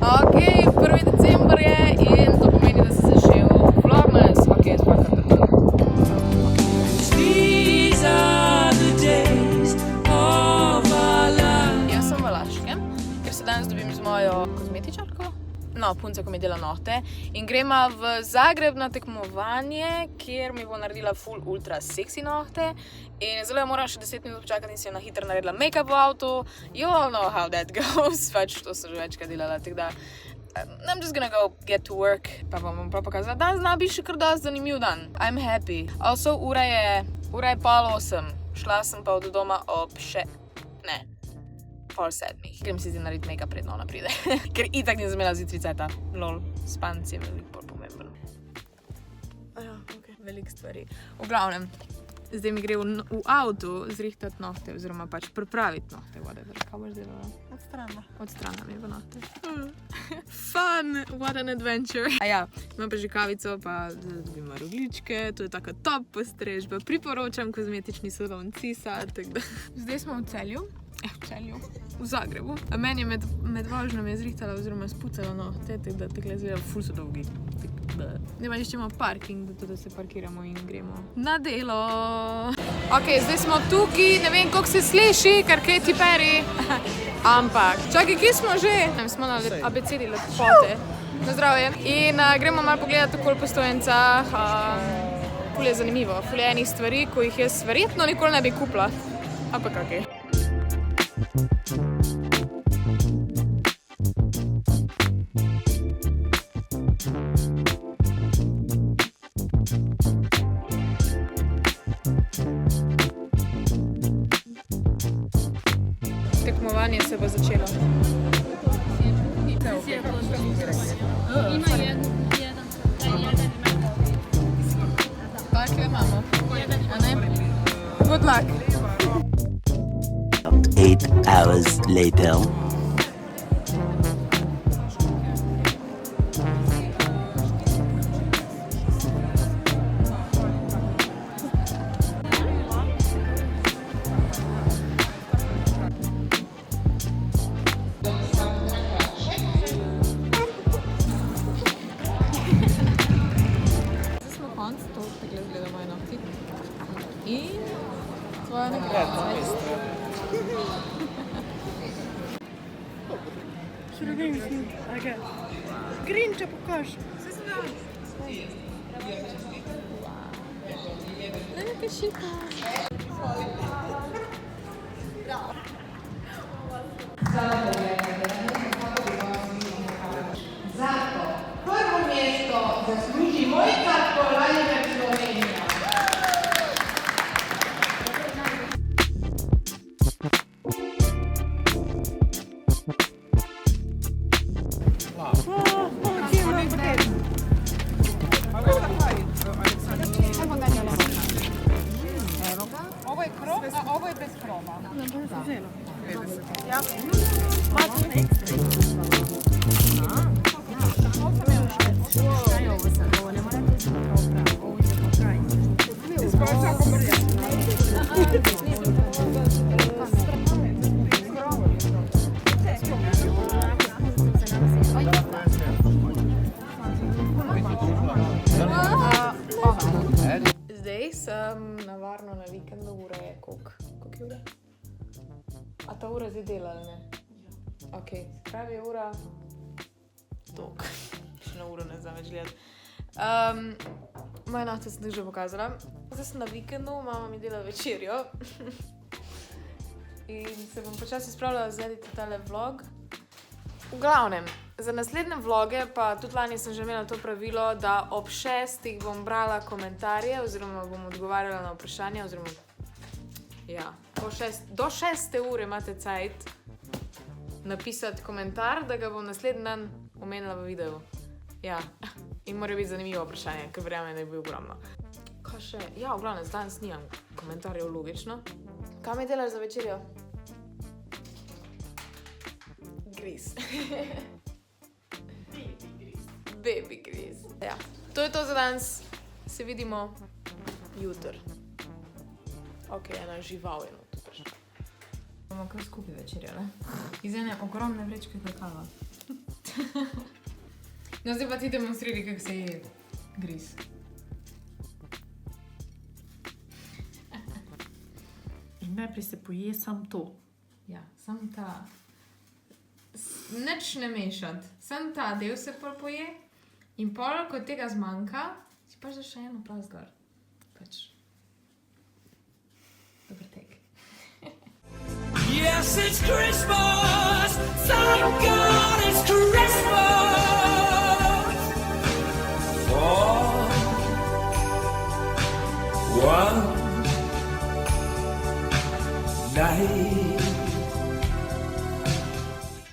Ok, 1. december je in to pomeni, da se začel vlogmas. Ok, jaz pa kar tako. Jaz sem v Laškem, ker se danes dobim z mojo kozmetičarko. No, punca, ko mi dela nohte. In gremo v Zagreb na tekmovanje, kjer mi bo naredila full ultra seksi nohte. In zelo jo moram še 10 minut počakati in si jo na hitro naredila make-up v avtu. You all know how that goes. Pač to sem že večkrat delala, tako da I'm just gonna go get to work. Pa vam prav pokazala, dan zna biti še kar dosti zanimiv dan. I'm happy. Also, ura je 7:30. Šla sem pa od doma ob 6:30. Grem si zdaj narediti make-up predno ona pride. Ker itak nisem imela zjutraj cajta. Lol, spanc je veliko bolj pomemben. Aja, ok, veliko stvari. V glavnem, zdaj mi gre v avtu zrihtati nohte, oziroma pač pripraviti nohte, whatever. Kaj boš delala? Odstrana mi v nohte. Fun, what an adventure. Aja, imam pa že kavico, pa dobim rogljičke, to je taka top postrežba. Priporočam kozmetični salon Cisa, tako da. Zdaj smo v Celju. V Zagrebu. A meni je med vožnjami je zrihtala oziroma spucala nohte, tako da takle izgleda ful so dolgi. Zdaj pa iščemo parking, da se parkiramo in gremo na delo. Ok, zdaj smo tukaj, ne vem, koliko se sliši, kar Katy Perry. Ampak, čakaj, kje smo že? Smo na abecedi lepote. Na zdravje. In gremo malo pogledati okoli Postojnca. Ful je zanimivo. Ful je enih stvari, ko jih jaz verjetno nikoli ne bi kupila. Ampak ok. Tekmovanje se bo začelo. Ima jedan. Takle imamo. A ne? Good luck. 8 hours later. In tvoja nagrada. Grinča pokaž. Neka šika. Zato prvo mjesto zasluži Mojca Polajner Slovenija. Ovo je krov, a ovo je bez krova. Zdaj sem navarno na vikendu, ura je koliko je ura? A ta ura zdaj dela ali ne? Ok, pravi je ura toliko. Še na uro ne znam več gledati. Moje nohte sem že pokazala. Zdaj sem na vikendu, mama mi dela večerjo. In se bom počasi spravljala zgledati tale vlog. V glavnem, za naslednje vloge, pa tudi lani sem že imela to pravilo, da ob 6 bom brala komentarje oziroma bom odgovarjala na vprašanja oziroma ja, do 6. ure imate cajt napisati komentar, da ga bom naslednji dan omenila v videu. Ja, in mora biti zanimivo vprašanje, ker verjamem, da je bil ogromno. Kaj še? Ja, v glavnem, danes nimam komentarjev, logično. Kaj mi delaš za večerjo? Gris. Baby gris. Ja, to je to za danes. Se vidimo jutri. Ok, ena žival je noto prišla. Bomo kar skupaj večerjali. Iz ene ogromne vrečke kakava. No, zdaj pa ti demonstriri, kako se je gris. In najprej se poje sam to. Ja, sam ta. Nič ne mešati. Sam ta del se poje in pol, ko tega zmanjka, si pač daš še eno plast gor. Pač. Dober tek. Yes, it's Christmas. Thank God it's Christmas. For one night.